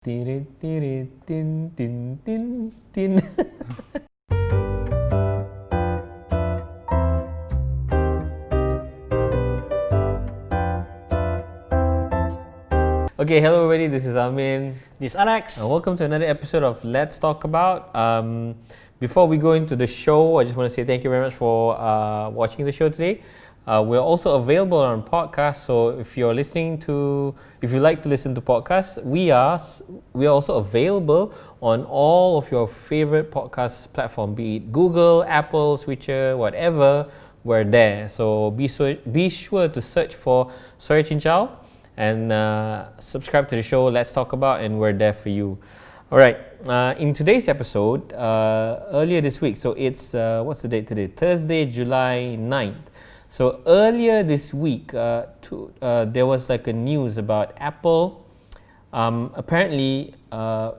Tin, tin, tin, tin, tin, tin. Okay, hello everybody, this is Amin. This is Alex. And welcome to another episode of Let's Talk About. Before we go into the show, I just want to say thank you very much for watching the show today. We're also available on podcasts, so if you like to listen to podcasts, we are also available on all of your favorite podcast platform, be it Google, Apple, Switcher, whatever. We're there. So be sure to search for Soy Chin Chow and subscribe to the show. Let's Talk About, and we're there for you. All right. In today's episode, earlier this week, so it's what's the date today? Thursday, July 9th. So earlier this week, there was like a news about Apple apparently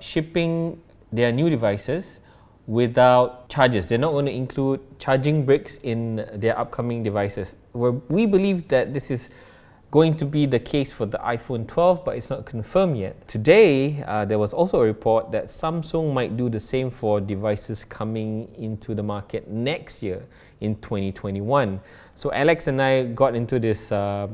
shipping their new devices without chargers. They're not going to include charging bricks in their upcoming devices. We believe that this is going to be the case for the iPhone 12, but it's not confirmed yet. Today, there was also a report that Samsung might do the same for devices coming into the market next year in 2021. So Alex and I got into this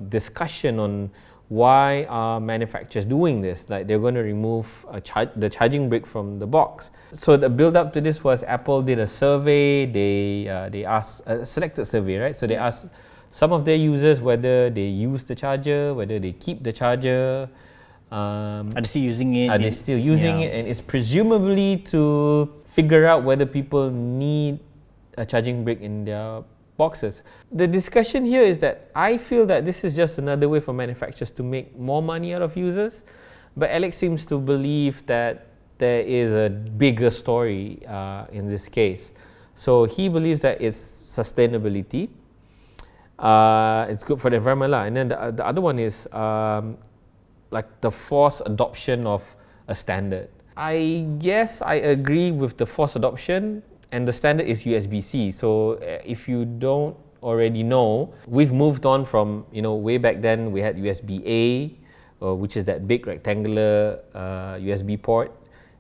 discussion on why are manufacturers doing this? Like they're going to remove the charging brick from the box. So the build up to this was Apple did a survey. They asked a selected survey, right? So they asked some of their users whether they use the charger, whether they keep the charger. Are they still using it? Are they still using it? And it's presumably to figure out whether people need a charging brick in their boxes. The discussion here is that I feel that this is just another way for manufacturers to make more money out of users. But Alex seems to believe that there is a bigger story in this case. So he believes that it's sustainability. It's good for the environment and then the other one is like the forced adoption of a standard. I guess I agree with the forced adoption, and the standard is USB-C. So if you don't already know, we've moved on from, way back then we had USB-A, which is that big rectangular USB port,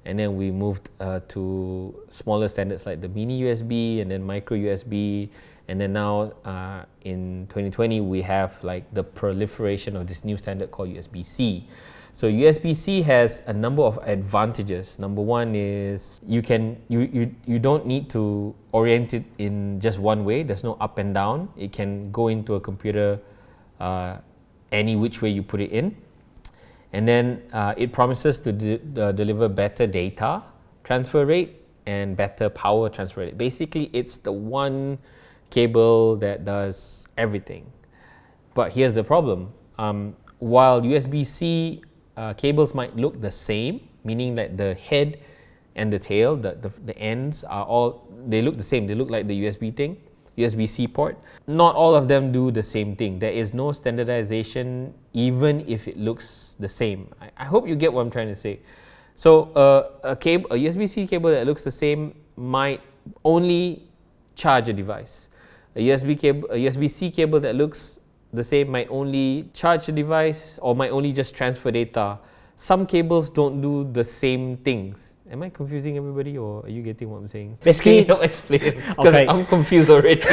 and then we moved to smaller standards like the mini USB and then micro USB. And then now in 2020, we have like the proliferation of this new standard called USB-C. So USB-C has a number of advantages. Number one is you don't need to orient it in just one way. There's no up and down. It can go into a computer any which way you put it in. And then it promises to deliver better data transfer rate and better power transfer rate. Basically, it's the one cable that does everything. But here's the problem. While USB-C cables might look the same, meaning that the head and the tail, the ends they look the same. They look like the USB-C port. Not all of them do the same thing. There is no standardization even if it looks the same. I hope you get what I'm trying to say. So a USB-C cable that looks the same might only charge a device. A USB-C cable that looks the same might only charge the device or might only just transfer data. Some cables don't do the same things. Am I confusing everybody, or are you getting what I'm saying? Basically, Can you explain? Because okay. I'm confused already.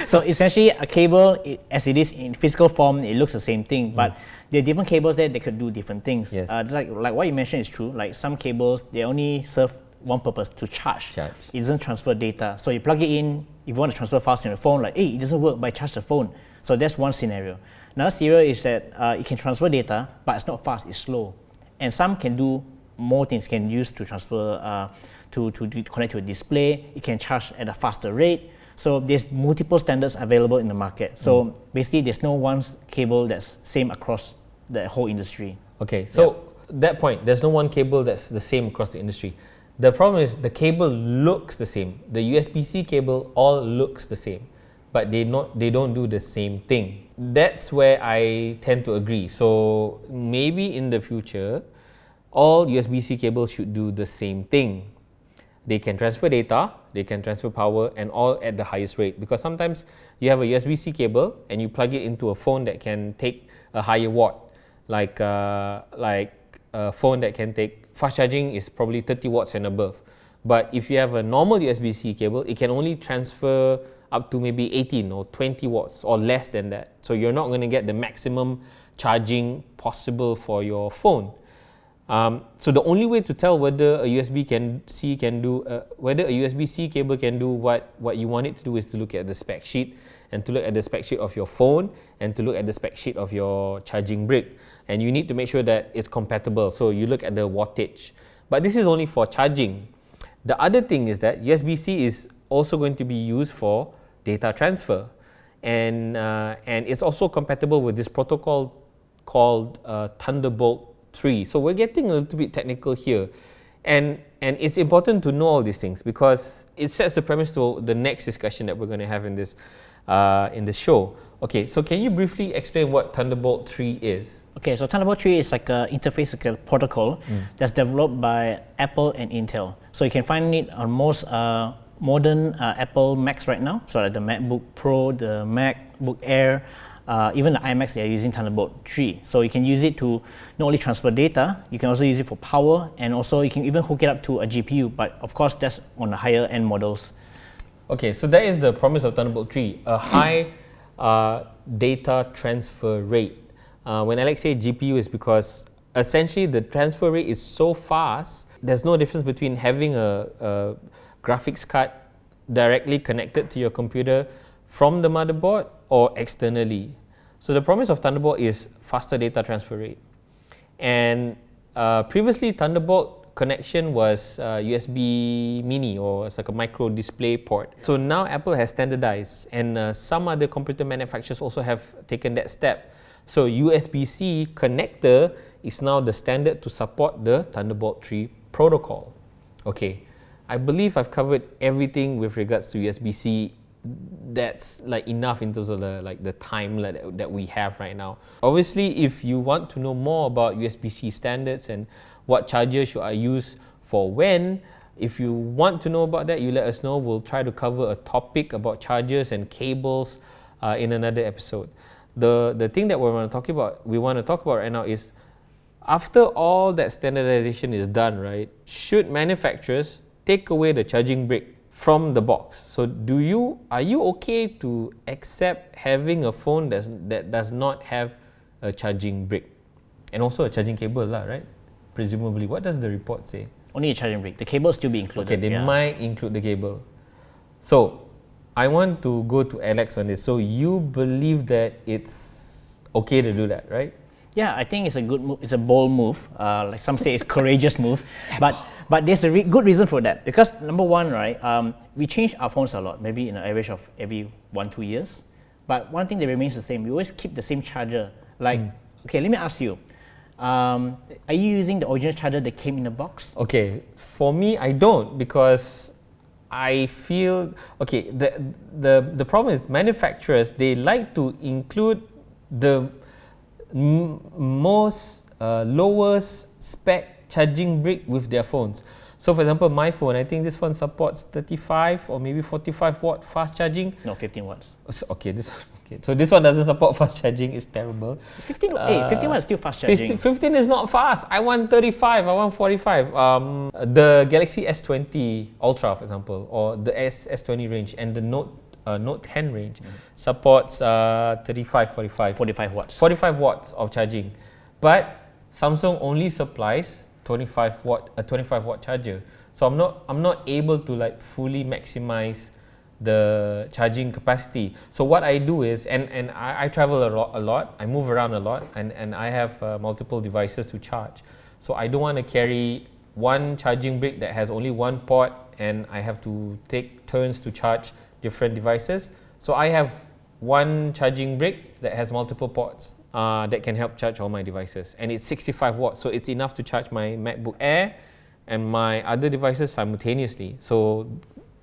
So essentially, a cable, as it is in physical form, it looks the same thing, but there are different cables that they could do different things. Yes. Like what you mentioned is true. Like some cables, they only serve one purpose, to charge. It doesn't transfer data. So you plug it in, if you want to transfer fast on your phone, like, hey, it doesn't work, but charge the phone. So that's one scenario. Another scenario is that it can transfer data, but it's not fast, it's slow. And some can do more things, can use to transfer, to connect to a display. It can charge at a faster rate. So there's multiple standards available in the market. So basically, there's no one cable that's same across the whole industry. Okay, so that point, there's no one cable that's the same across the industry. The problem is the cable looks the same. The USB-C cable all looks the same, but they don't do the same thing. That's where I tend to agree. So maybe in the future, all USB-C cables should do the same thing. They can transfer data, they can transfer power, and all at the highest rate. Because sometimes you have a USB-C cable and you plug it into a phone that can take a higher watt, like a phone that can take fast charging is probably 30 watts and above. But if you have a normal USB-C cable, it can only transfer up to maybe 18 or 20 watts or less than that. So you're not going to get the maximum charging possible for your phone. So the only way to tell whether a USB-C can do, whether a USB-C cable can do what you want it to do is to look at the spec sheet, and to look at the spec sheet of your phone, and to look at the spec sheet of your charging brick. And you need to make sure that it's compatible. So you look at the wattage. But this is only for charging. The other thing is that USB-C is also going to be used for data transfer. And it's also compatible with this protocol called Thunderbolt 3. So we're getting a little bit technical here. And it's important to know all these things because it sets the premise to the next discussion that we're going to have in this show. Okay, so can you briefly explain what Thunderbolt 3 is? Okay, so Thunderbolt 3 is like an interface, like a protocol that's developed by Apple and Intel. So you can find it on most modern Apple Macs right now. So like the MacBook Pro, the MacBook Air, even the iMacs, they are using Thunderbolt 3. So you can use it to not only transfer data, you can also use it for power, and also you can even hook it up to a GPU. But of course, that's on the higher end models. Okay, so that is the promise of Thunderbolt 3, a high data transfer rate. When Alex says GPU, is because essentially the transfer rate is so fast, there's no difference between having a graphics card directly connected to your computer from the motherboard or externally. So the promise of Thunderbolt is faster data transfer rate. And previously, Thunderbolt connection was USB mini, or it's like a micro display port. So now Apple has standardized, and some other computer manufacturers also have taken that step. So USB-C connector is now the standard to support the Thunderbolt 3 protocol. Okay, I believe I've covered everything with regards to USB-C. That's like enough in terms of the time that we have right now. Obviously, if you want to know more about USB-C standards and what charger should I use for when, if you want to know about that, you let us know. We'll try to cover a topic about chargers and cables in another episode. The thing that we want to talk about right now is, after all that standardization is done, right, should manufacturers take away the charging brick from the box? So are you okay to accept having a phone that does not have a charging brick and also a charging cable, right? Presumably, what does the report say? Only a charging brick. The cable will still be included. Okay, they might include the cable. So I want to go to Alex on this. So you believe that it's okay to do that, right? Yeah, I think it's a good move. It's a bold move. Like some say, it's courageous move. But there's a good reason for that. Because number one, right, we change our phones a lot. Maybe in an average of every 1-2 years. But one thing that remains the same, we always keep the same charger. Like, okay, let me ask you. Are you using the original charger that came in the box? Okay, for me, I don't, because I feel, okay, the problem is manufacturers, they like to include the most lowest spec charging brick with their phones. So for example, my phone, I think this one supports 35 or maybe 45 watt fast charging. No, 15 watts. Okay, so this one doesn't support fast charging. It's terrible. 15 watts is still fast charging. 15 is not fast. I want 35, I want 45. The Galaxy S20 Ultra, for example, or the S20 range and the Note 10 range supports 35, 45. 45 watts. 45 watts of charging. But Samsung only supplies 25 watt charger. So I'm not able to like fully maximize the charging capacity. So what I do is, and I travel a lot, I move around a lot, and I have multiple devices to charge. So I don't want to carry one charging brick that has only one port, and I have to take turns to charge different devices. So I have one charging brick that has multiple ports that can help charge all my devices, and it's 65 watts, so it's enough to charge my MacBook Air and my other devices simultaneously. So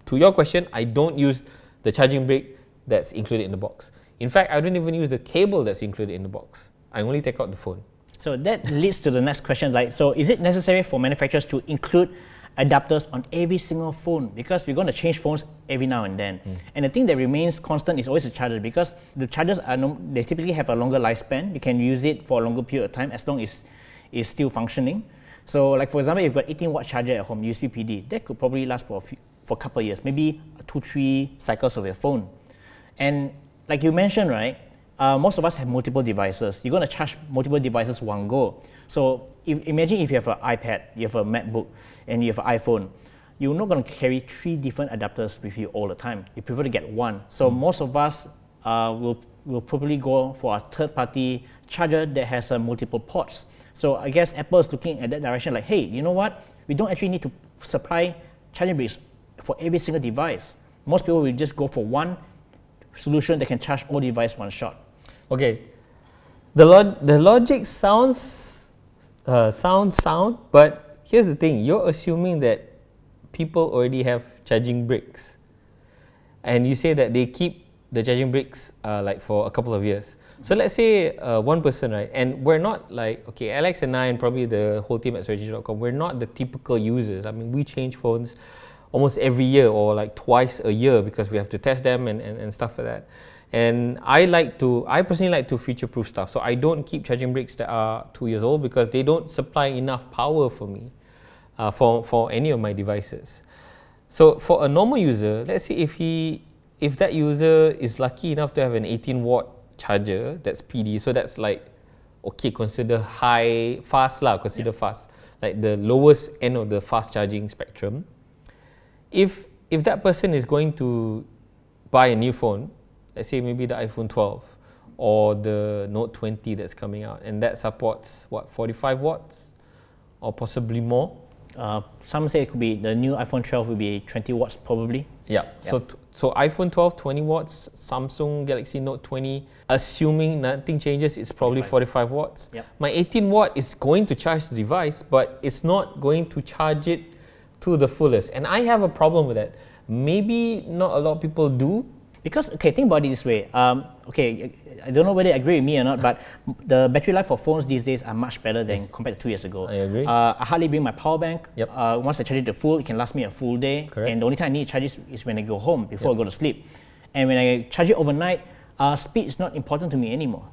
to your question, I don't use the charging brick that's included in the box. In fact, I don't even use the cable that's included in the box. I only take out the phone. So that leads to the next question, like, so is it necessary for manufacturers to include adapters on every single phone? Because we're going to change phones every now and then. And the thing that remains constant is always the charger, because the chargers they typically have a longer lifespan. You can use it for a longer period of time as long as is still functioning. So like for example, if you've got 18-watt charger at home, USB PD, that could probably last for a couple of years, maybe 2-3 cycles of your phone. And like you mentioned, right, most of us have multiple devices. You're going to charge multiple devices one go. So imagine if you have an iPad, you have a MacBook, and you have an iPhone. You're not going to carry 3 different adapters with you all the time. You prefer to get one. So most of us will probably go for a third-party charger that has multiple ports. So I guess Apple is looking at that direction like, hey, you know what? We don't actually need to supply charging bricks for every single device. Most people will just go for one solution that can charge all devices one shot. Okay, the logic sounds sound, but here's the thing: you're assuming that people already have charging bricks, and you say that they keep the charging bricks like for a couple of years. So let's say one person, right? And we're not like, okay, Alex and I and probably the whole team at strategy.com, we're not the typical users. I mean, we change phones almost every year or like twice a year because we have to test them and stuff like that. And I personally like to future-proof stuff. So I don't keep charging bricks that are 2 years old because they don't supply enough power for me for any of my devices. So for a normal user, let's say if that user is lucky enough to have an 18-watt charger that's PD, so that's like, okay, consider fast, like the lowest end of the fast charging spectrum. If that person is going to buy a new phone, let's say maybe the iPhone 12 or the Note 20 that's coming out, and that supports what, 45 watts or possibly more. Some say it could be the new iPhone 12 will be 20 watts probably. Yeah. So iPhone 12 20 watts, Samsung Galaxy Note 20, assuming nothing changes, it's probably 45 watts. Yep. My 18 watt is going to charge the device, but it's not going to charge it to the fullest, and I have a problem with that. Maybe not a lot of people do. Because, okay, think about it this way. Okay, I don't know whether you agree with me or not, but the battery life for phones these days are much better than compared to 2 years ago. I agree. I hardly bring my power bank. Yep. Once I charge it to full, it can last me a full day. Correct. And the only time I need to charge it is when I go home before I go to sleep. And when I charge it overnight, speed is not important to me anymore.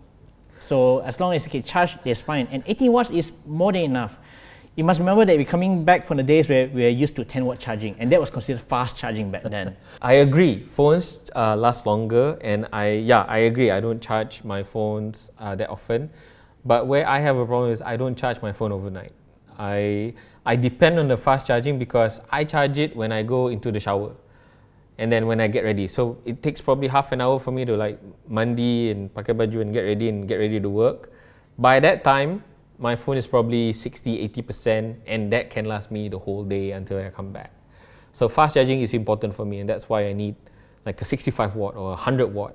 So as long as it can charge, that's fine. And 18 watts is more than enough. You must remember that we're coming back from the days where we were used to 10-watt charging, and that was considered fast charging back then. I agree. Phones last longer, and I agree. I don't charge my phones that often, but where I have a problem is I don't charge my phone overnight. I depend on the fast charging because I charge it when I go into the shower, and then when I get ready. So it takes probably half an hour for me to like mandi and pakai baju and get ready to work. By that time, my phone is probably 60-80%, and that can last me the whole day until I come back. So fast charging is important for me, and that's why I need like a 65 watt or 100 watt.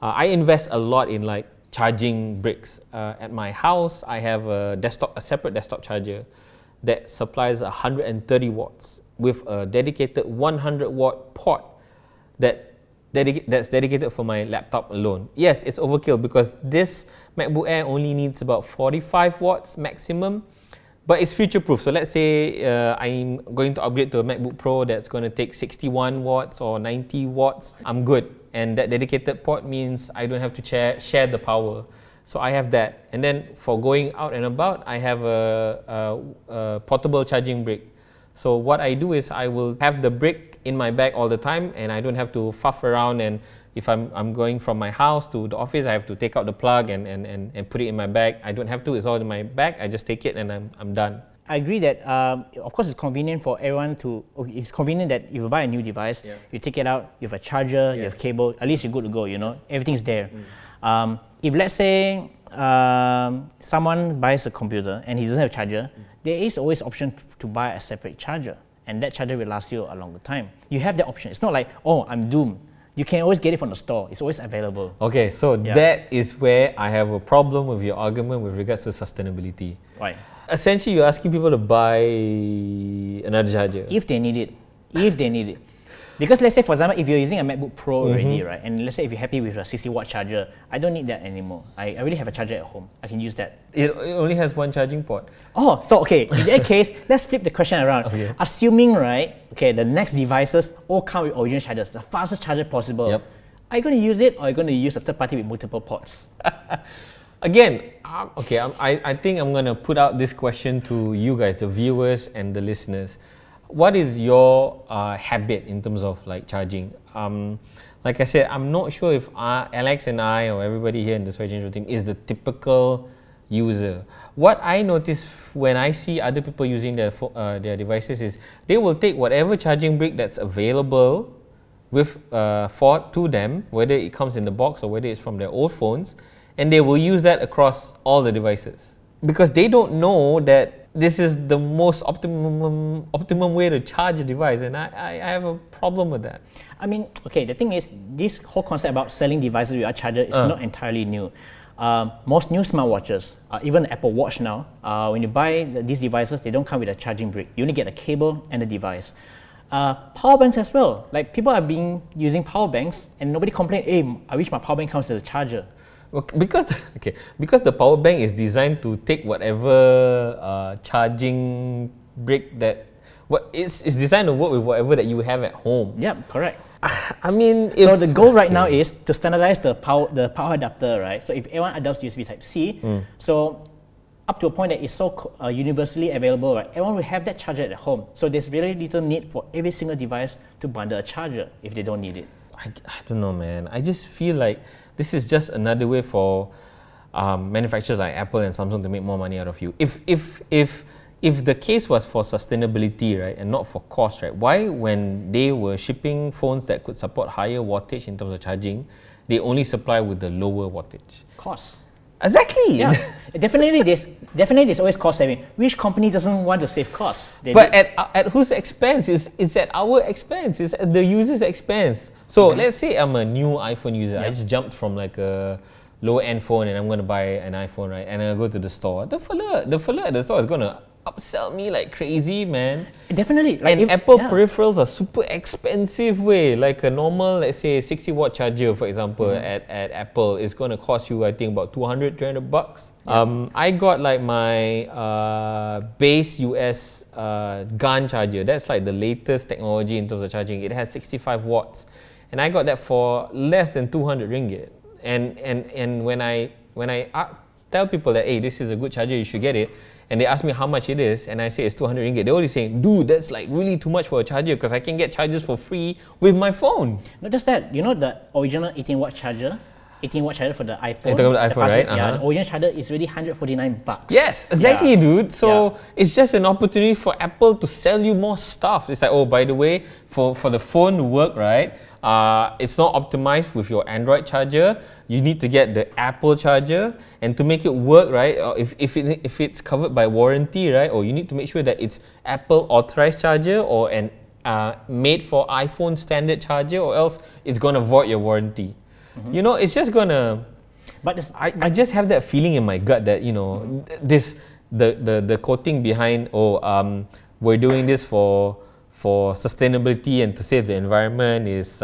I invest a lot in like charging bricks. At my house, I have a separate desktop charger that supplies 130 watts with a dedicated 100 watt port that's dedicated for my laptop alone. Yes, it's overkill because this MacBook Air only needs about 45 watts maximum, but it's future-proof. So let's say I'm going to upgrade to a MacBook Pro that's going to take 61 watts or 90 watts. I'm good. And that dedicated port means I don't have to share the power. So I have that. And then for going out and about, I have a portable charging brick. So what I do is I will have the brick in my bag all the time, and I don't have to fuff around. And if I'm going from my house to the office, I have to take out the plug and put it in my bag. I don't have to. It's all in my bag. I just take it and I'm done. I agree that, of course, it's convenient for everyone to. It's convenient that if you buy a new device, you take it out, you have a charger, you have cable. At least you're good to go. You know, everything's there. If let's say someone buys a computer and he doesn't have a charger, there is always option to buy a separate charger, and that charger will last you a longer time. You have that option. It's not like, oh, I'm doomed. You can always get it from the store. It's always available. Okay, so that is where I have a problem with your argument with regards to sustainability. Right. Essentially, you're asking people to buy another charger. If they need it. Because let's say, for example, if you're using a MacBook Pro already, right, and let's say if you're happy with a 60-watt charger, I don't need that anymore. I already have a charger at home. I can use that. It only has one charging port. Oh, so okay, in that case, let's flip the question around. Okay. Assuming, right, okay, the next devices all come with original chargers, the fastest charger possible. Yep. Are you going to use it, or are you going to use a third party with multiple ports? Again, I think I'm going to put out this question to you guys, the viewers and the listeners. What is your habit in terms of like charging? Like I said, I'm not sure if Alex and I or everybody here in the Soy Change team is the typical user. What I notice when I see other people using their devices is they will take whatever charging brick that's available with to them, whether it comes in the box or whether it's from their old phones, and they will use that across all the devices because they don't know that this is the most optimum way to charge a device, and I have a problem with that. I mean, okay, the thing is, this whole concept about selling devices with a charger is not entirely new. Most new smartwatches, even Apple Watch now, when you buy these devices, they don't come with a charging brick. You only get a cable and a device. Power banks as well. Like people have been using power banks and nobody complained, hey, I wish my power bank comes with a charger. Because the power bank is designed to take whatever charging brick that it's designed to work with whatever that you have at home. Yeah, correct. I mean, so the goal right now is to standardize the power adapter, right? So if everyone adopts USB Type C, so up to a point that it's so universally available, right? Everyone will have that charger at home. So there's very little need for every single device to bundle a charger if they don't need it. I don't know, man. I just feel like this is just another way for manufacturers like Apple and Samsung to make more money out of you. If the case was for sustainability, right, and not for cost, right, why when they were shipping phones that could support higher wattage in terms of charging, they only supply with the lower wattage? Cost. Exactly. Yeah, definitely there's always cost saving. Which company doesn't want to save costs? But at whose expense? It's at our expense. It's at the user's expense. So let's say I'm a new iPhone user. I just jumped from like a low-end phone and I'm going to buy an iPhone, right? And I go to the store. The fella at the store is going to upsell me like crazy, man. Definitely. Like and Apple peripherals are super expensive way. Like a normal, let's say 60-watt charger, for example, at Apple is going to cost you, I think, about $200-300. Yeah. I got like my base US gun charger. That's like the latest technology in terms of charging. It has 65 watts. And I got that for less than 200 ringgit. And when I tell people that, hey, this is a good charger, you should get it, and they ask me how much it is, and I say it's 200 ringgit, they're already saying, dude, that's like really too much for a charger because I can get chargers for free with my phone. Not just that, you know the original 18-watt charger? 18-watt charger for the iPhone. You're talking about the iPhone, right? Yeah, the original charger is really $149. Yes, exactly, dude. So it's just an opportunity for Apple to sell you more stuff. It's like, oh, by the way, for the phone to work, right? It's not optimized with your Android charger. You need to get the Apple charger, and to make it work, right? If it's covered by warranty, right? Or you need to make sure that it's Apple authorized charger or an made for iPhone standard charger, or else it's gonna void your warranty. You know, it's just gonna. But I just have that feeling in my gut that the quoting behind we're doing this for sustainability and to save the environment is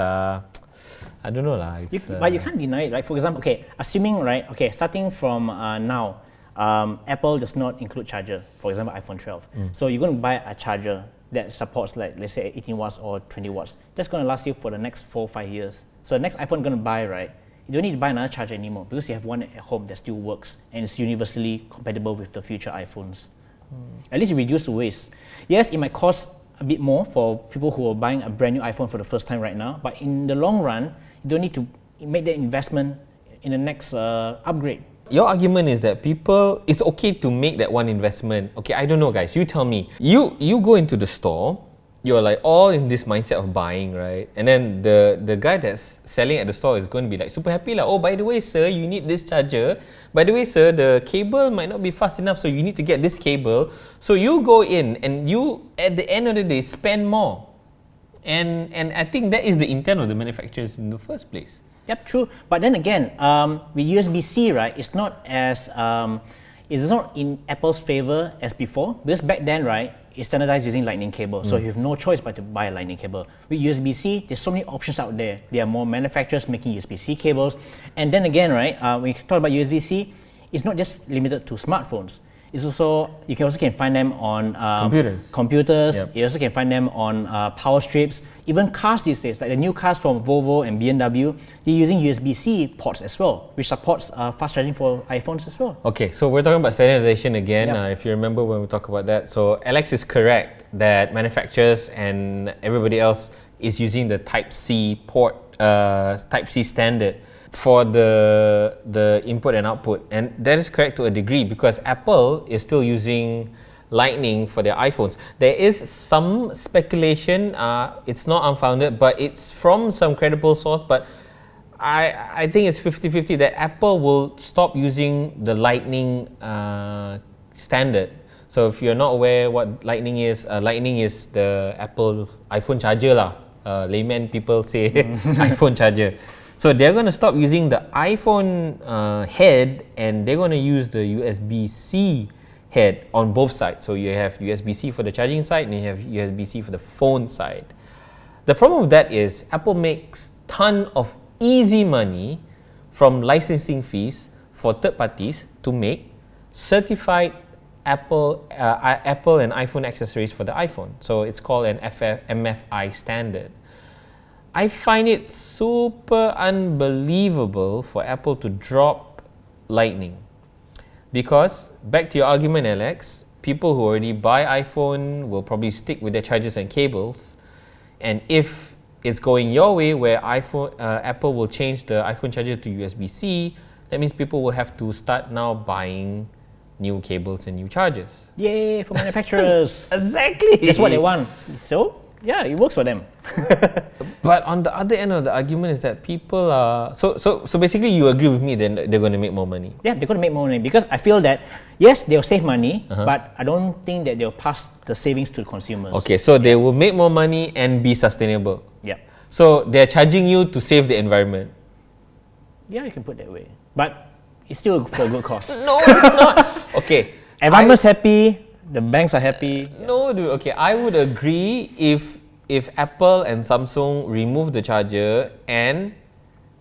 I don't know lah. But you can't deny it. Like for example, assuming starting from now, Apple does not include charger. For example, iPhone 12. So you're going to buy a charger that supports like let's say 18 watts or 20 watts. That's going to last you for the next 4 or 5 years. So the next iPhone you're going to buy, right? You don't need to buy another charger anymore because you have one at home that still works and is universally compatible with the future iPhones. At least you reduce the waste. Yes, it might cost a bit more for people who are buying a brand new iPhone for the first time right now, but in the long run, you don't need to make that investment in the next upgrade. Your argument is that it's okay to make that one investment. Okay, I don't know, guys. You tell me. You go into the store, you're like all in this mindset of buying, right? And then the guy that's selling at the store is going to be like super happy, like, oh, by the way, sir, you need this charger. By the way, sir, the cable might not be fast enough, so you need to get this cable. So you go in and you, at the end of the day, spend more. And I think that is the intent of the manufacturers in the first place. Yep, true. But then again, with USB-C, right, it's not in Apple's favor as before, because back then, right, it's standardized using lightning cable. So you have no choice but to buy a lightning cable. With USB-C, there's so many options out there. There are more manufacturers making USB-C cables. And then again, right, when you talk about USB-C, it's not just limited to smartphones. It's also, you can also find them on Computers. Yep. You also can find them on power strips. Even cars these days, like the new cars from Volvo and BMW, they're using USB-C ports as well, which supports fast charging for iPhones as well. Okay, so we're talking about standardization again. Yep. If you remember when we talked about that, so Alex is correct that manufacturers and everybody else is using the Type-C port, Type-C standard for the input and output, and that is correct to a degree because Apple is still using Lightning for their iPhones. There is some speculation, it's not unfounded, but it's from some credible source, but I think it's 50-50 that Apple will stop using the Lightning standard. So if you're not aware what Lightning is the Apple iPhone charger lah. Layman people say iPhone charger. So they're going to stop using the iPhone head and they're going to use the USB-C head on both sides. So you have USB-C for the charging side and you have USB-C for the phone side. The problem with that is Apple makes ton of easy money from licensing fees for third parties to make certified Apple and iPhone accessories for the iPhone. So it's called an MFI standard. I find it super unbelievable for Apple to drop Lightning. Because, back to your argument, Alex, people who already buy iPhone will probably stick with their chargers and cables. And if it's going your way, where Apple will change the iPhone charger to USB-C, that means people will have to start now buying new cables and new chargers. Yay, for manufacturers. Exactly. That's what they want. So, yeah, it works for them. But on the other end of the argument is that people are... So basically you agree with me that they're going to make more money? Yeah, they're going to make more money because I feel that, yes, they'll save money, but I don't think that they'll pass the savings to consumers. Okay, so they will make more money and be sustainable. Yeah. So they're charging you to save the environment. Yeah, you can put it that way. But it's still for a good cause. No, it's not. Okay. Environment's happy, the banks are happy. No, dude. Okay, I would agree if Apple and Samsung remove the charger and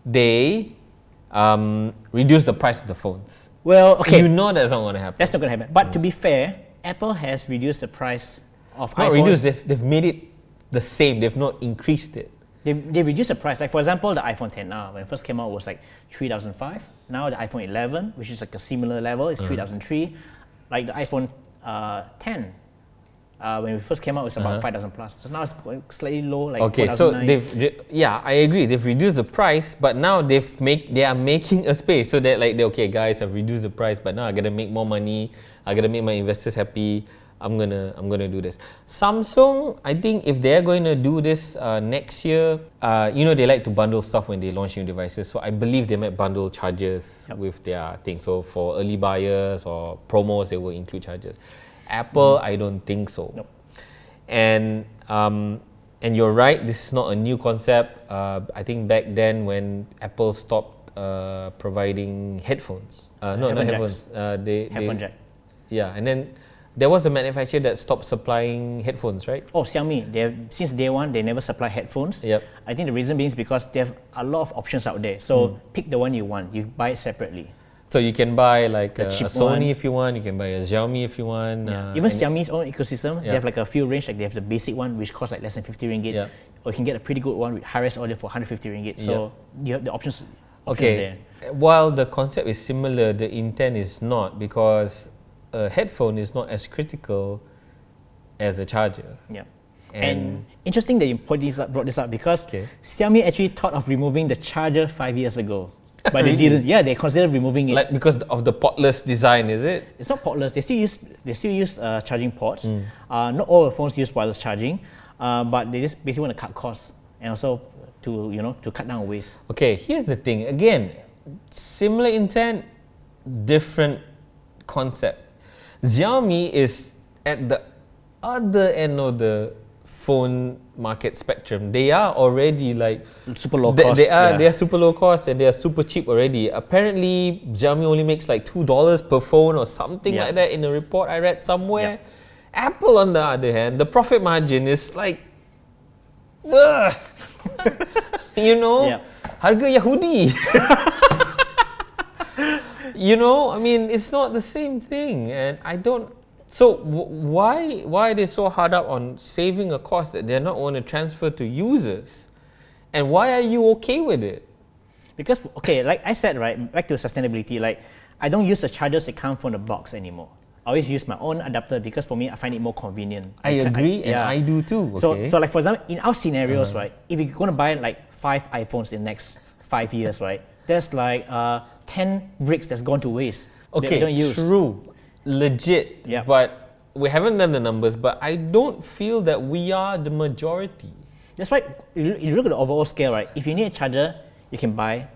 they reduce the price of the phones. Well, okay. You know that's not going to happen. That's not going to happen. But to be fair, Apple has reduced the price of iPhones. Not reduced, they've made it the same. They've not increased it. They reduced the price. Like for example, the iPhone 10 now, when it first came out, was like 3,005. Now the iPhone 11, which is like a similar level, is 3,003. Like the iPhone 10, when it first came out, it was about 5,000 plus. So now it's slightly low, like 4,009. So I agree. They've reduced the price, but now they are making a space so that like, okay, guys, I've reduced the price, but now I gotta make more money. I gotta make my investors happy. I'm gonna do this. Samsung, I think if they're going to do this next year, they like to bundle stuff when they launch new devices. So I believe they might bundle chargers with their thing. So for early buyers or promos, they will include chargers. Apple, I don't think so. Nope. And you're right. This is not a new concept. I think back then when Apple stopped providing headphones, not headphones. Headphone jack. Yeah, and then there was a manufacturer that stopped supplying headphones, right? Oh, Xiaomi. Since day one, they never supply headphones. Yep. I think the reason being is because they have a lot of options out there. So pick the one you want. You buy it separately. So you can buy like a Sony one. if you want. You can buy a Xiaomi if you want. Yeah. Even Xiaomi's own ecosystem, they have like a few range. Like they have the basic one, which costs like less than 50 ringgit. Yeah. Or you can get a pretty good one with high-res audio for 150 ringgit. So you have the options okay. there. While the concept is similar, the intent is not, because a headphone is not as critical as a charger. Yeah. And interesting that you brought this up because Xiaomi actually thought of removing the charger 5 years ago. But they didn't. Yeah, they considered removing it. Like because of the portless design, is it? It's not portless. They still use charging ports. Not all the phones use wireless charging, but they just basically want to cut costs and also to cut down waste. Okay, here's the thing. Again, similar intent, different concept. Xiaomi is at the other end of the phone market spectrum. They are already like super low cost. They are super low cost and they are super cheap already. Apparently, Xiaomi only makes like $2 per phone or something like that in a report I read somewhere. Apple, on the other hand, the profit margin is like, harga Yahudi. You know, I mean, it's not the same thing, and I don't. So why are they so hard up on saving a cost that they're not going to transfer to users, and why are you okay with it? Because okay, like I said, right, back to sustainability. Like I don't use the chargers that come from the box anymore. I always use my own adapter because for me, I find it more convenient. I agree, and I do too. Okay. So like for example, in our scenarios, right, if you're going to buy like 5 iPhones in the next 5 years, right, there's like 10 bricks that's gone to waste. Okay, that we don't use. True, legit. Yeah. But we haven't done the numbers. But I don't feel that we are the majority. That's why you look at the overall scale, right? If you need a charger, you can buy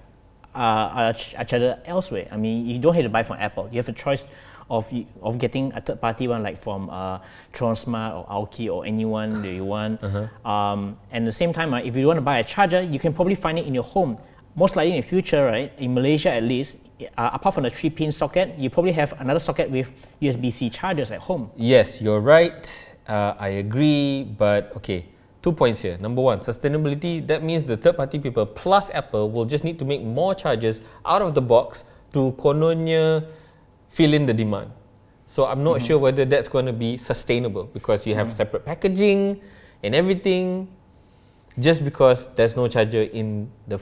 a charger elsewhere. I mean, you don't have to buy from Apple. You have a choice of getting a third-party one like from Tronsmart or Aoki or anyone that you want. And at the same time, if you want to buy a charger, you can probably find it in your home. Most likely in the future, right, in Malaysia at least, apart from the 3-pin socket, you probably have another socket with USB-C chargers at home. Yes, you're right. I agree. But okay, 2 points here. Number one, sustainability. That means the third-party people plus Apple will just need to make more chargers out of the box to kononnya fill in the demand. So I'm not sure whether that's going to be sustainable because you have separate packaging and everything. Just because there's no charger in the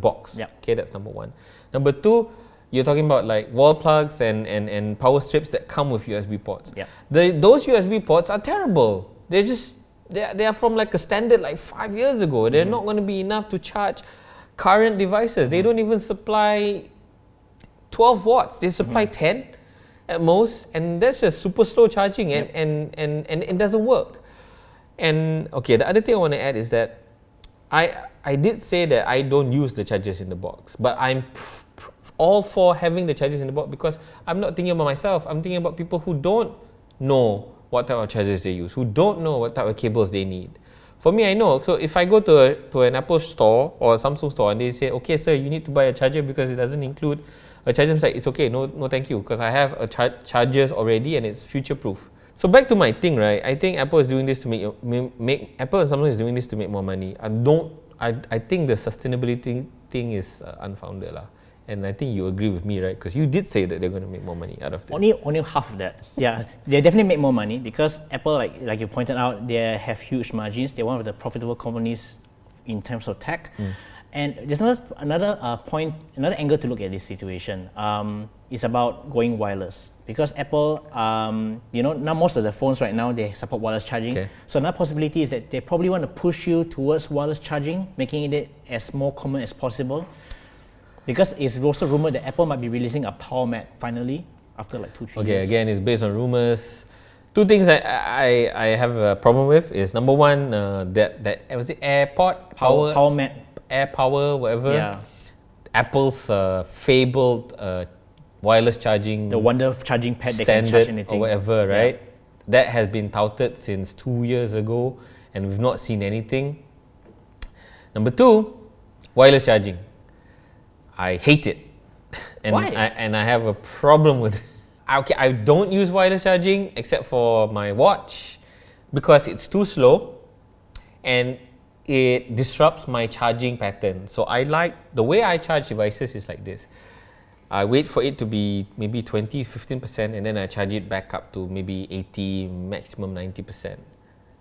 box. Yep. Okay, that's number one. Number two, you're talking about like wall plugs and power strips that come with USB ports. Yep. Those USB ports are terrible. They are from like a standard like 5 years ago. They're not going to be enough to charge current devices. They don't even supply 12 watts. They supply 10 at most, and that's just super slow charging, and it doesn't work. And okay, the other thing I want to add is that I did say that I don't use the chargers in the box, but I'm all for having the chargers in the box because I'm not thinking about myself. I'm thinking about people who don't know what type of chargers they use, who don't know what type of cables they need. For me, I know. So if I go to an Apple store or a Samsung store and they say, okay, sir, you need to buy a charger because it doesn't include a charger, I'm like, it's okay, no thank you, because I have a chargers already and it's future proof. So back to my thing, right? I think Apple is doing this to make Apple and Samsung is doing this to make more money. I think the sustainability thing is unfounded lah. And I think you agree with me, right? Because you did say that they're going to make more money out of this. Only half of that. Yeah, they definitely make more money because Apple, like you pointed out, they have huge margins. They're one of the profitable companies in terms of tech. And there's another angle to look at this situation. Is about going wireless. Because Apple, now most of the phones right now, they support wireless charging. Okay. So another possibility is that they probably want to push you towards wireless charging, making it as more common as possible. Because it's also rumored that Apple might be releasing a power mat finally after like 2-3 years. Okay, again, it's based on rumors. Two things I have a problem with is number one, that was it AirPod power mat, Air Power, whatever. Yeah. Apple's fabled wireless charging, the Wonder charging pad that standard can charge anything or whatever, right? Yeah. That has been touted since 2 years ago, and we've not seen anything. Number two, wireless charging. I hate it, and Why? I have a problem with it. Okay, I don't use wireless charging except for my watch because it's too slow, and it disrupts my charging pattern. So I like the way I charge devices is like this. I wait for it to be maybe 20-15% and then I charge it back up to maybe 80, maximum 90%.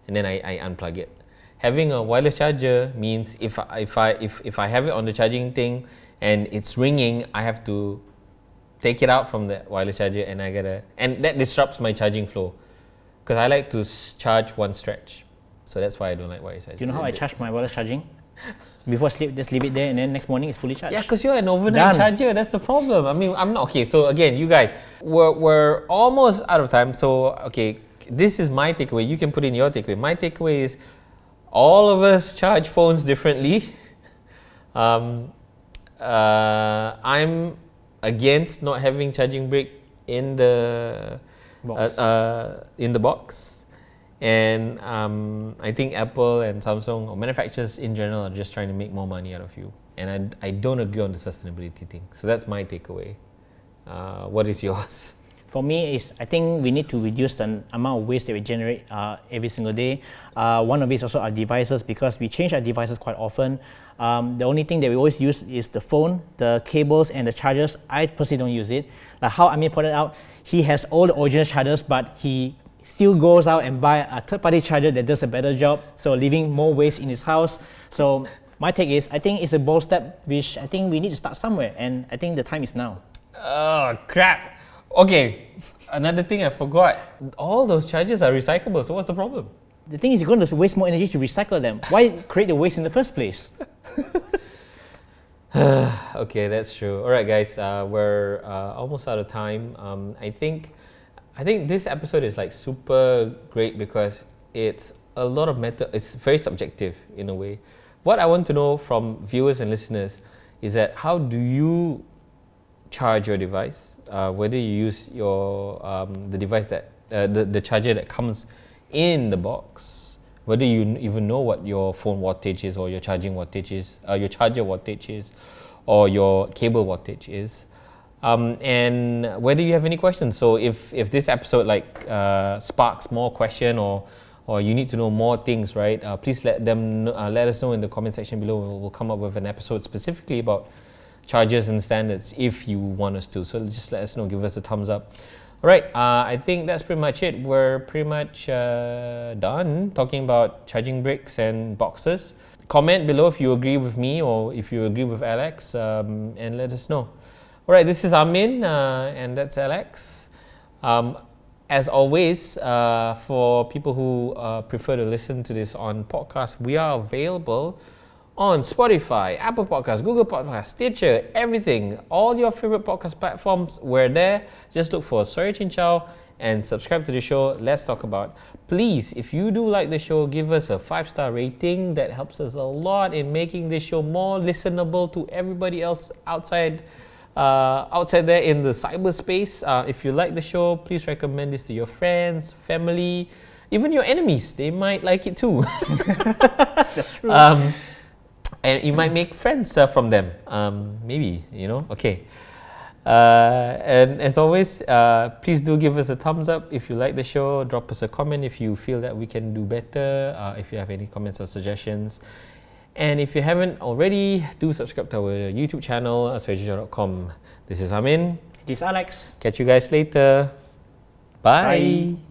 And then I unplug it. Having a wireless charger means if I have it on the charging thing and it's ringing, I have to take it out from the wireless charger and and that disrupts my charging flow. Because I like to charge one stretch. So that's why I don't like wireless charging. Do you know how I charge my wireless charging? Before sleep, just leave it there and then next morning it's fully charged. Yeah, because you're an overnight charger, that's the problem. I mean, I'm not, okay, so again, you guys, we're almost out of time. So, okay, this is my takeaway. You can put in your takeaway. My takeaway is all of us charge phones differently. I'm against not having charging brick in the box. And I think Apple and Samsung or manufacturers in general are just trying to make more money out of you. And I don't agree on the sustainability thing. So that's my takeaway. What is yours? For me, I think we need to reduce the amount of waste that we generate every single day. One of it is also our devices, because we change our devices quite often. The only thing that we always use is the phone, the cables, and the chargers. I personally don't use it. Like how Amin pointed out, he has all the original chargers, but he still goes out and buy a third-party charger that does a better job, so leaving more waste in his house. So my take is, I think it's a bold step, which I think we need to start somewhere, and I think the time is now. Oh, crap. Okay, another thing I forgot. All those chargers are recyclable, so what's the problem? The thing is, you're going to waste more energy to recycle them. Why create the waste in the first place? Okay, that's true. All right, guys, we're almost out of time. I think this episode is like super great because it's a lot of it's very subjective in a way. What I want to know from viewers and listeners is that how do you charge your device? Whether you use your the device that the charger that comes in the box, whether you even know what your phone wattage is, or your charging wattage is, your charger wattage is, or your cable wattage is, and whether you have any questions. So if this episode sparks more question, or you need to know more things, right? Please let us know in the comment section below. We'll come up with an episode specifically about chargers and standards if you want us to. So just let us know, give us a thumbs up. All right, I think that's pretty much it. We're pretty much done talking about charging bricks and boxes. Comment below if you agree with me or if you agree with Alex, and let us know. All right, this is Amin, and that's Alex. As always, for people who prefer to listen to this on podcast, we are available on Spotify, Apple Podcasts, Google Podcasts, Stitcher, everything. All your favorite podcast platforms, we're there. Just look for Sorry Chin Chow and subscribe to the show. Let's talk about. Please, if you do like the show, give us a 5-star rating. That helps us a lot in making this show more listenable to everybody else outside there in the cyberspace. If you like the show, please recommend this to your friends, family, even your enemies. They might like it too. That's true. And you might make friends from them. Maybe, okay. And as always, please do give us a thumbs up if you like the show. Drop us a comment if you feel that we can do better, if you have any comments or suggestions. And if you haven't already, do subscribe to our YouTube channel, sorrychinchow.com. This is Amin. This is Alex. Catch you guys later. Bye. Bye.